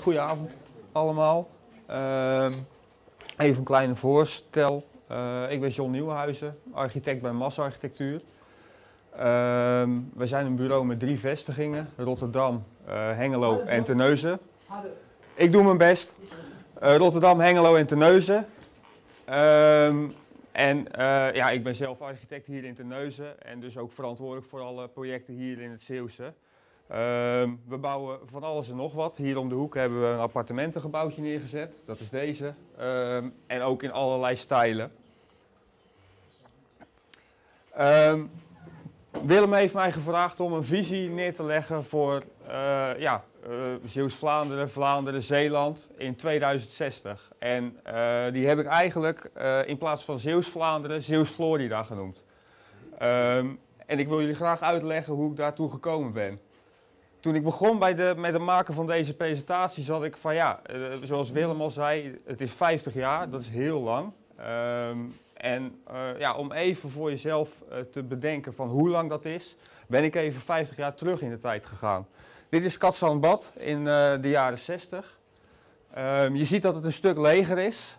Goedenavond allemaal. Even een kleine voorstel. Ik ben John Nieuwenhuizen, architect bij Massa Architectuur. We zijn een bureau met 3 vestigingen, Rotterdam, Hengelo en Terneuzen. Ik doe mijn best. Rotterdam, Hengelo en Terneuzen. Ja, ik ben zelf architect hier in Terneuzen en dus ook verantwoordelijk voor alle projecten hier in het Zeeuwse. We bouwen van alles en nog wat. Hier om de hoek hebben we een appartementengebouwtje neergezet. Dat is deze. En ook in allerlei stijlen. Willem heeft mij gevraagd om een visie neer te leggen voor Zeeuws-Vlaanderen, Vlaanderen, Zeeland in 2060. En die heb ik eigenlijk in plaats van Zeeuws-Vlaanderen, Zeeuws-Florida genoemd. En ik wil jullie graag uitleggen hoe ik daartoe gekomen ben. Toen ik begon met het maken van deze presentatie zat ik van zoals Willem al zei, het is 50 jaar, dat is heel lang. Om even voor jezelf te bedenken van hoe lang dat is, ben ik even 50 jaar terug in de tijd gegaan. Dit is Cadzand-Bad in de jaren 60. Je ziet dat het een stuk leger is.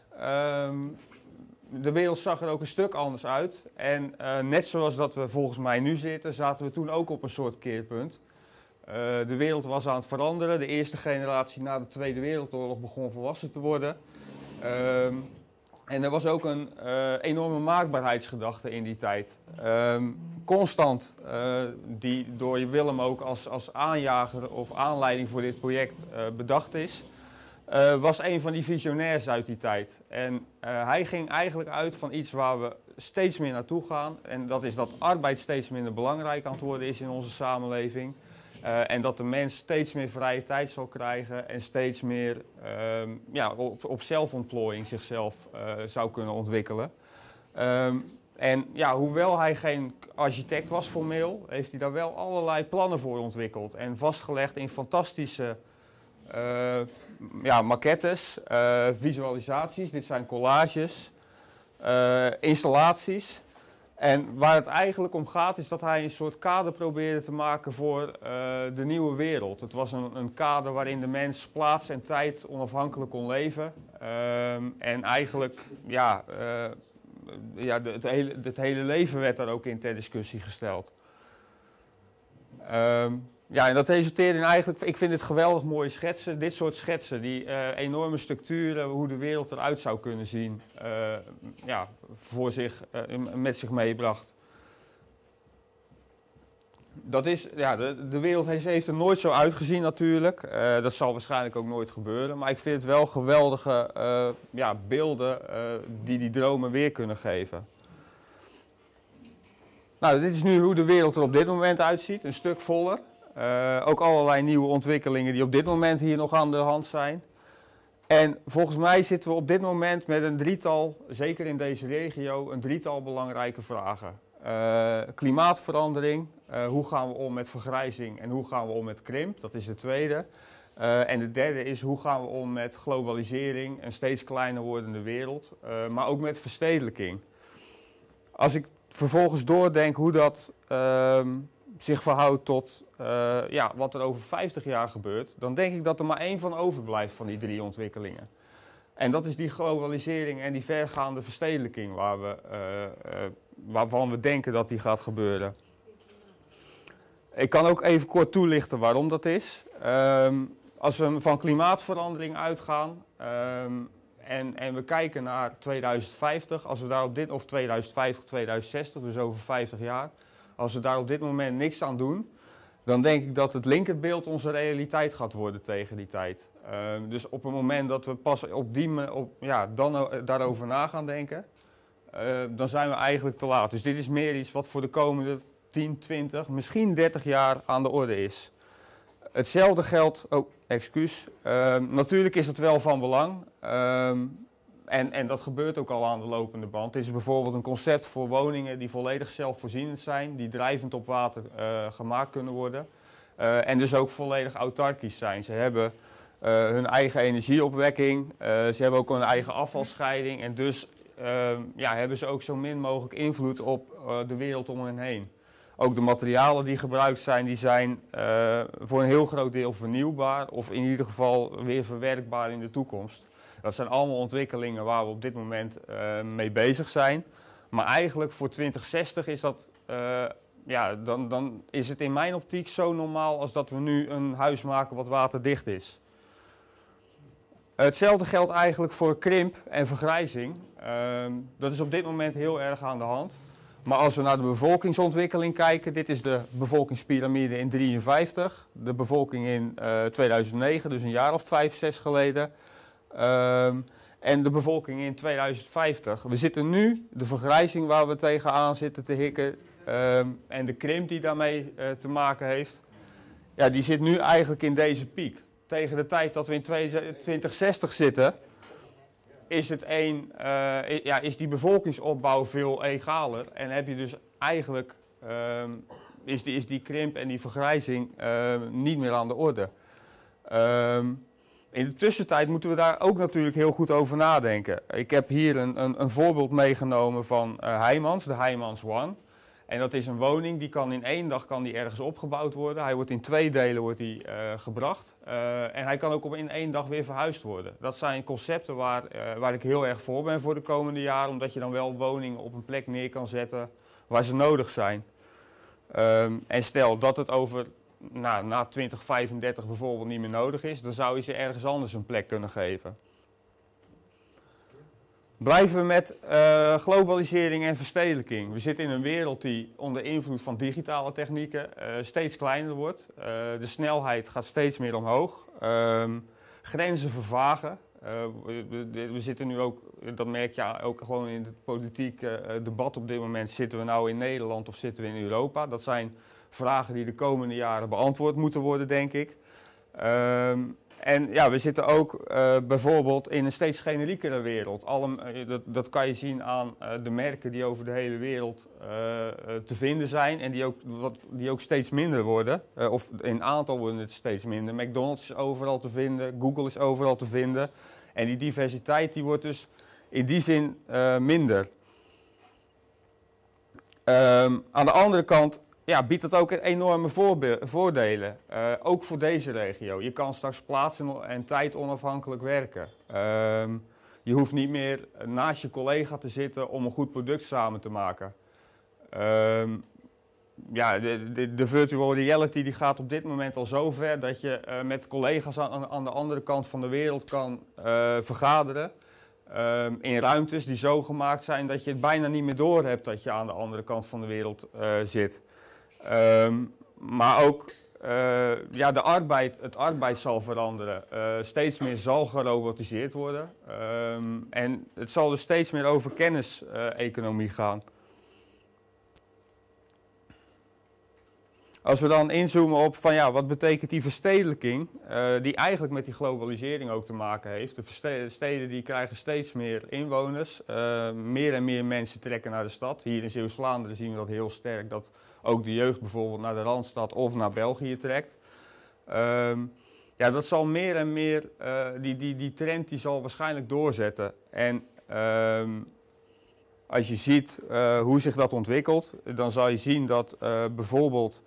De wereld zag er ook een stuk anders uit. En net zoals dat we volgens mij nu zitten, zaten we toen ook op een soort keerpunt. De wereld was aan het veranderen. De eerste generatie na de Tweede Wereldoorlog begon volwassen te worden. En er was ook een enorme maakbaarheidsgedachte in die tijd. Constant, die door Willem ook als aanjager of aanleiding voor dit project bedacht is, was een van die visionairs uit die tijd. En hij ging eigenlijk uit van iets waar we steeds meer naartoe gaan. En dat is dat arbeid steeds minder belangrijk aan het worden is in onze samenleving. En dat de mens steeds meer vrije tijd zal krijgen en steeds meer op zelfontplooiing zichzelf zou kunnen ontwikkelen. Hoewel hij geen architect was formeel, heeft hij daar wel allerlei plannen voor ontwikkeld. En vastgelegd in fantastische maquettes, visualisaties, dit zijn collages, installaties. En waar het eigenlijk om gaat is dat hij een soort kader probeerde te maken voor de nieuwe wereld. Het was een kader waarin de mens plaats en tijd onafhankelijk kon leven. En eigenlijk, het hele leven werd daar ook in ter discussie gesteld. En dat resulteerde in eigenlijk, ik vind het geweldig mooie schetsen. Dit soort schetsen, die enorme structuren, hoe de wereld eruit zou kunnen zien, met zich meebracht. Dat is, de wereld heeft er nooit zo uitgezien natuurlijk. Dat zal waarschijnlijk ook nooit gebeuren. Maar ik vind het wel geweldige beelden die dromen weer kunnen geven. Nou, dit is nu hoe de wereld er op dit moment uitziet. Een stuk voller. Ook allerlei nieuwe ontwikkelingen die op dit moment hier nog aan de hand zijn. En volgens mij zitten we op dit moment met een drietal, zeker in deze regio, een drietal belangrijke vragen. Klimaatverandering, hoe gaan we om met vergrijzing en hoe gaan we om met krimp, dat is de tweede. En de derde is hoe gaan we om met globalisering, een steeds kleiner wordende wereld, maar ook met verstedelijking. Als ik vervolgens doordenk hoe dat zich verhoudt tot wat er over 50 jaar gebeurt, dan denk ik dat er maar één van overblijft van die 3 ontwikkelingen. En dat is die globalisering en die vergaande verstedelijking waarvan we denken dat die gaat gebeuren. Ik kan ook even kort toelichten waarom dat is. Als we van klimaatverandering uitgaan en we kijken naar 2050, als we daar of 2050, 2060, dus over 50 jaar, als we daar op dit moment niks aan doen, dan denk ik dat het linkerbeeld onze realiteit gaat worden tegen die tijd. Dus op het moment dat we pas daarover na gaan denken, dan zijn we eigenlijk te laat. Dus dit is meer iets wat voor de komende 10, 20, misschien 30 jaar aan de orde is. Hetzelfde geldt, natuurlijk is het wel van belang. En dat gebeurt ook al aan de lopende band. Het is bijvoorbeeld een concept voor woningen die volledig zelfvoorzienend zijn, die drijvend op water gemaakt kunnen worden. En dus ook volledig autarkisch zijn. Ze hebben hun eigen energieopwekking, ze hebben ook hun eigen afvalscheiding en dus hebben ze ook zo min mogelijk invloed op de wereld om hen heen. Ook de materialen die gebruikt zijn, die zijn voor een heel groot deel vernieuwbaar of in ieder geval weer verwerkbaar in de toekomst. Dat zijn allemaal ontwikkelingen waar we op dit moment mee bezig zijn. Maar eigenlijk voor 2060 is dat, dan is het in mijn optiek zo normaal als dat we nu een huis maken wat waterdicht is. Hetzelfde geldt eigenlijk voor krimp en vergrijzing. Dat is op dit moment heel erg aan de hand. Maar als we naar de bevolkingsontwikkeling kijken, dit is de bevolkingspyramide in 1953, de bevolking in 2009, dus een jaar of 5, 6 geleden. En de bevolking in 2050. We zitten nu, de vergrijzing waar we tegenaan zitten te hikken en de krimp die daarmee te maken heeft, ja, die zit nu eigenlijk in deze piek. Tegen de tijd dat we in 2060 zitten, is die bevolkingsopbouw veel egaler. En heb je dus eigenlijk, is die krimp en die vergrijzing niet meer aan de orde. In de tussentijd moeten we daar ook natuurlijk heel goed over nadenken. Ik heb hier een voorbeeld meegenomen van Heijmans, de Heijmans One. En dat is een woning die kan in 1 dag ergens opgebouwd worden. Hij wordt in 2 delen gebracht. En hij kan ook in 1 dag weer verhuisd worden. Dat zijn concepten waar ik heel erg voor ben voor de komende jaren. Omdat je dan wel woningen op een plek neer kan zetten waar ze nodig zijn. En stel dat het over na 2035 bijvoorbeeld niet meer nodig is, dan zou je ze ergens anders een plek kunnen geven. Blijven we met globalisering en verstedelijking. We zitten in een wereld die onder invloed van digitale technieken steeds kleiner wordt. De snelheid gaat steeds meer omhoog. Grenzen vervagen. We zitten nu ook, dat merk je ook gewoon in het politieke debat op dit moment, zitten we nou in Nederland of zitten we in Europa? Dat zijn vragen die de komende jaren beantwoord moeten worden, denk ik. En ja, we zitten ook bijvoorbeeld in een steeds generiekere wereld. Dat kan je zien aan de merken die over de hele wereld te vinden zijn en die ook steeds minder worden. Of in aantal worden het steeds minder. McDonald's is overal te vinden, Google is overal te vinden. En die diversiteit die wordt dus in die zin minder. Aan de andere kant biedt dat ook enorme voordelen, ook voor deze regio. Je kan straks plaats en tijd onafhankelijk werken. Je hoeft niet meer naast je collega te zitten om een goed product samen te maken. De virtual reality die gaat op dit moment al zo ver dat je met collega's aan de andere kant van de wereld kan vergaderen. In ruimtes die zo gemaakt zijn dat je het bijna niet meer doorhebt dat je aan de andere kant van de wereld zit. Maar ook het arbeid zal veranderen. Steeds meer zal gerobotiseerd worden. En het zal dus steeds meer over kenniseconomie gaan. Als we dan inzoomen op van wat betekent die verstedelijking, die eigenlijk met die globalisering ook te maken heeft. De steden die krijgen steeds meer inwoners, meer en meer mensen trekken naar de stad. Hier in Zeeuws-Vlaanderen zien we dat heel sterk, dat ook de jeugd bijvoorbeeld naar de Randstad of naar België trekt. Dat zal meer en meer, die trend die zal waarschijnlijk doorzetten. En als je ziet hoe zich dat ontwikkelt, dan zal je zien dat bijvoorbeeld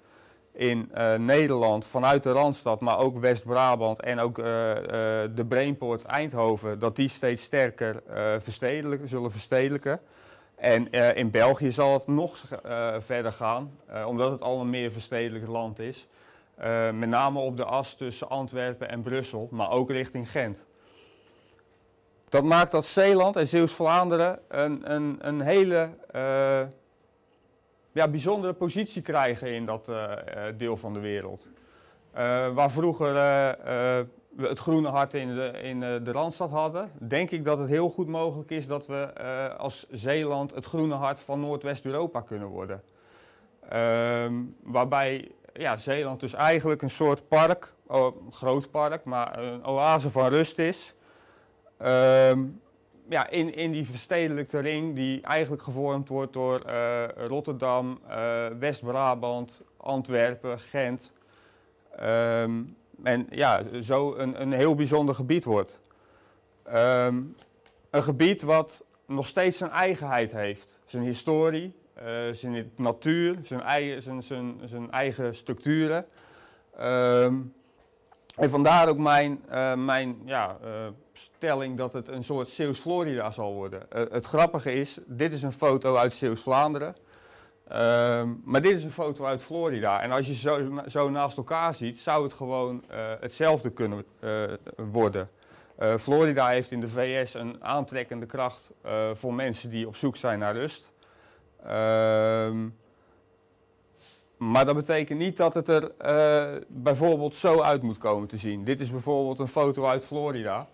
in Nederland vanuit de Randstad, maar ook West-Brabant en ook de Brainport Eindhoven, dat die steeds sterker zullen verstedelijken. En in België zal het nog verder gaan, omdat het al een meer verstedelijkt land is. Met name op de as tussen Antwerpen en Brussel, maar ook richting Gent. Dat maakt dat Zeeland en Zeeuws-Vlaanderen een hele bijzondere positie krijgen in dat deel van de wereld. Waar vroeger we het groene hart in de Randstad hadden, denk ik dat het heel goed mogelijk is dat we als Zeeland het groene hart van Noordwest-Europa kunnen worden. Waarbij Zeeland dus eigenlijk een soort park, een groot park, maar een oase van rust is. In die verstedelijkte ring die eigenlijk gevormd wordt door Rotterdam, West-Brabant, Antwerpen, Gent. En zo een heel bijzonder gebied wordt. Een gebied wat nog steeds zijn eigenheid heeft, zijn historie, zijn natuur, zijn eigen structuren. En vandaar ook mijn stelling dat het een soort Zeeuws-Florida zal worden. Het grappige is, dit is een foto uit Zeeuws-Vlaanderen. Maar dit is een foto uit Florida. En als je zo naast elkaar ziet, zou het gewoon hetzelfde kunnen worden. Florida heeft in de VS een aantrekkende kracht voor mensen die op zoek zijn naar rust. Maar dat betekent niet dat het er bijvoorbeeld zo uit moet komen te zien. Dit is bijvoorbeeld een foto uit Florida.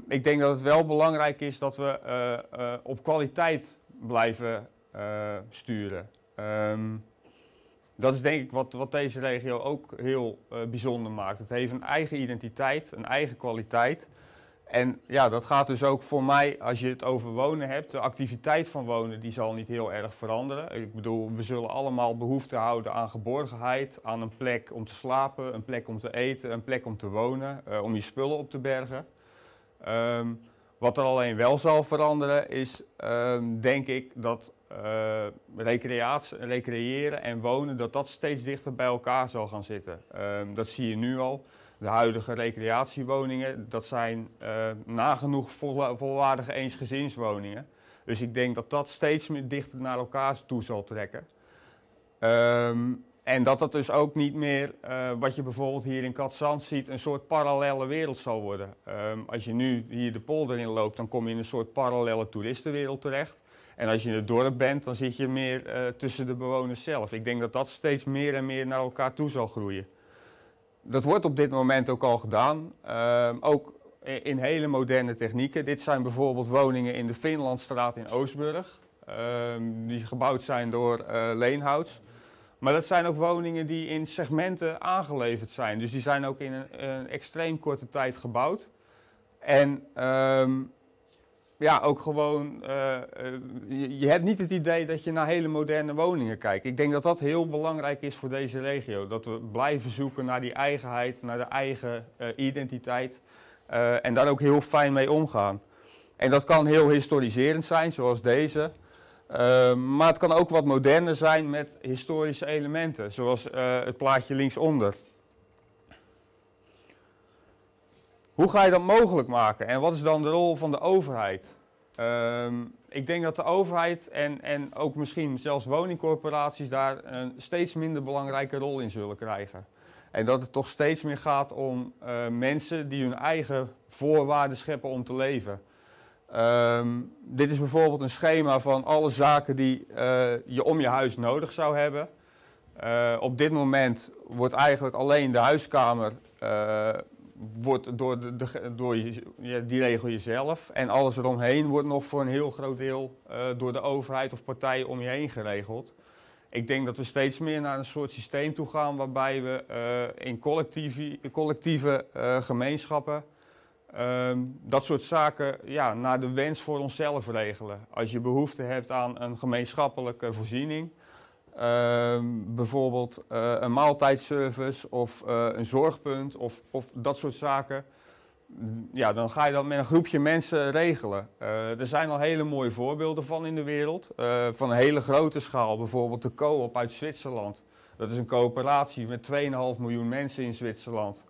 Ik denk dat het wel belangrijk is dat we op kwaliteit blijven sturen. Dat is denk ik wat deze regio ook heel bijzonder maakt. Het heeft een eigen identiteit, een eigen kwaliteit. En ja, dat gaat dus ook voor mij, als je het over wonen hebt, de activiteit van wonen die zal niet heel erg veranderen. Ik bedoel, we zullen allemaal behoefte houden aan geborgenheid, aan een plek om te slapen, een plek om te eten, een plek om te wonen, om je spullen op te bergen. Wat er alleen wel zal veranderen is, denk ik, dat recreëren en wonen, dat steeds dichter bij elkaar zal gaan zitten. Dat zie je nu al. De huidige recreatiewoningen, dat zijn nagenoeg volwaardige eensgezinswoningen. Dus ik denk dat dat steeds meer dichter naar elkaar toe zal trekken. En dat dus ook niet meer, wat je bijvoorbeeld hier in Katzand ziet, een soort parallelle wereld zal worden. Als je nu hier de polder in loopt, dan kom je in een soort parallelle toeristenwereld terecht. En als je in het dorp bent, dan zit je meer tussen de bewoners zelf. Ik denk dat dat steeds meer en meer naar elkaar toe zal groeien. Dat wordt op dit moment ook al gedaan, ook in hele moderne technieken. Dit zijn bijvoorbeeld woningen in de Finlandstraat in Oostburg, die gebouwd zijn door Leenhouts. Maar dat zijn ook woningen die in segmenten aangeleverd zijn. Dus die zijn ook in een extreem korte tijd gebouwd. En ja, ook gewoon, je hebt niet het idee dat je naar hele moderne woningen kijkt. Ik denk dat dat heel belangrijk is voor deze regio. Dat we blijven zoeken naar die eigenheid, naar de eigen identiteit. En daar ook heel fijn mee omgaan. En dat kan heel historiserend zijn, zoals deze. Maar het kan ook wat moderner zijn met historische elementen, zoals het plaatje linksonder. Hoe ga je dat mogelijk maken en wat is dan de rol van de overheid? Ik denk dat de overheid en ook misschien zelfs woningcorporaties daar een steeds minder belangrijke rol in zullen krijgen. En dat het toch steeds meer gaat om mensen die hun eigen voorwaarden scheppen om te leven. Dit is bijvoorbeeld een schema van alle zaken die je om je huis nodig zou hebben. Op dit moment wordt eigenlijk alleen de huiskamer die regel je zelf. En alles eromheen wordt nog voor een heel groot deel door de overheid of partijen om je heen geregeld. Ik denk dat we steeds meer naar een soort systeem toe gaan waarbij we in collectieve gemeenschappen dat soort zaken naar de wens voor onszelf regelen. Als je behoefte hebt aan een gemeenschappelijke voorziening, bijvoorbeeld een maaltijdservice of een zorgpunt of dat soort zaken, ja, dan ga je dat met een groepje mensen regelen. Er zijn al hele mooie voorbeelden van in de wereld, van een hele grote schaal, bijvoorbeeld de Coop uit Zwitserland. Dat is een coöperatie met 2,5 miljoen mensen in Zwitserland.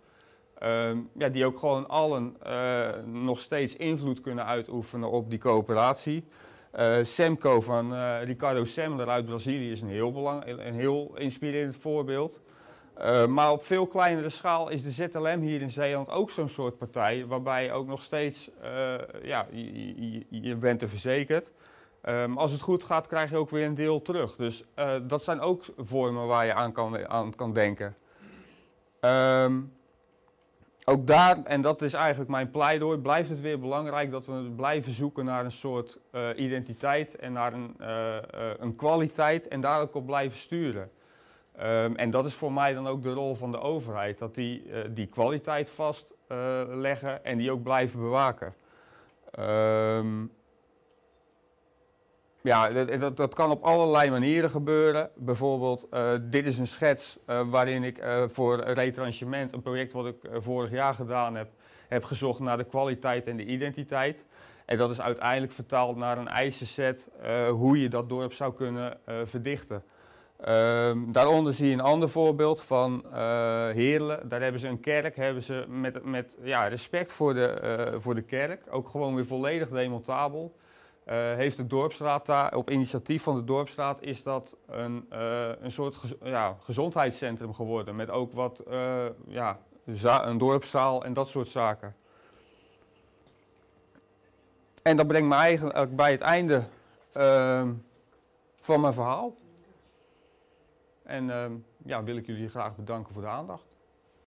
Die ook gewoon allen nog steeds invloed kunnen uitoefenen op die coöperatie. Semco van Ricardo Semler uit Brazilië is een heel inspirerend voorbeeld. Maar op veel kleinere schaal is de ZLM hier in Zeeland ook zo'n soort partij, waarbij ook nog steeds, je bent er verzekerd. Als het goed gaat, krijg je ook weer een deel terug. Dus dat zijn ook vormen waar je aan kan denken. Ook daar, en dat is eigenlijk mijn pleidooi, blijft het weer belangrijk dat we blijven zoeken naar een soort identiteit en naar een kwaliteit en daar ook op blijven sturen. En dat is voor mij dan ook de rol van de overheid, dat die kwaliteit vastleggen en die ook blijven bewaken. Dat kan op allerlei manieren gebeuren. Bijvoorbeeld, dit is een schets waarin ik voor Retranchement, een project wat ik vorig jaar gedaan heb gezocht naar de kwaliteit en de identiteit. En dat is uiteindelijk vertaald naar een eisenset hoe je dat dorp zou kunnen verdichten. Daaronder zie je een ander voorbeeld van Heerlen. Daar hebben ze een kerk, hebben ze met respect voor de kerk, ook gewoon weer volledig demontabel. Heeft de dorpsraad daar, op initiatief van de dorpsraad, is dat een soort gezondheidscentrum geworden. Met ook wat een dorpszaal en dat soort zaken. En dat brengt me eigenlijk bij het einde van mijn verhaal. En wil ik jullie graag bedanken voor de aandacht.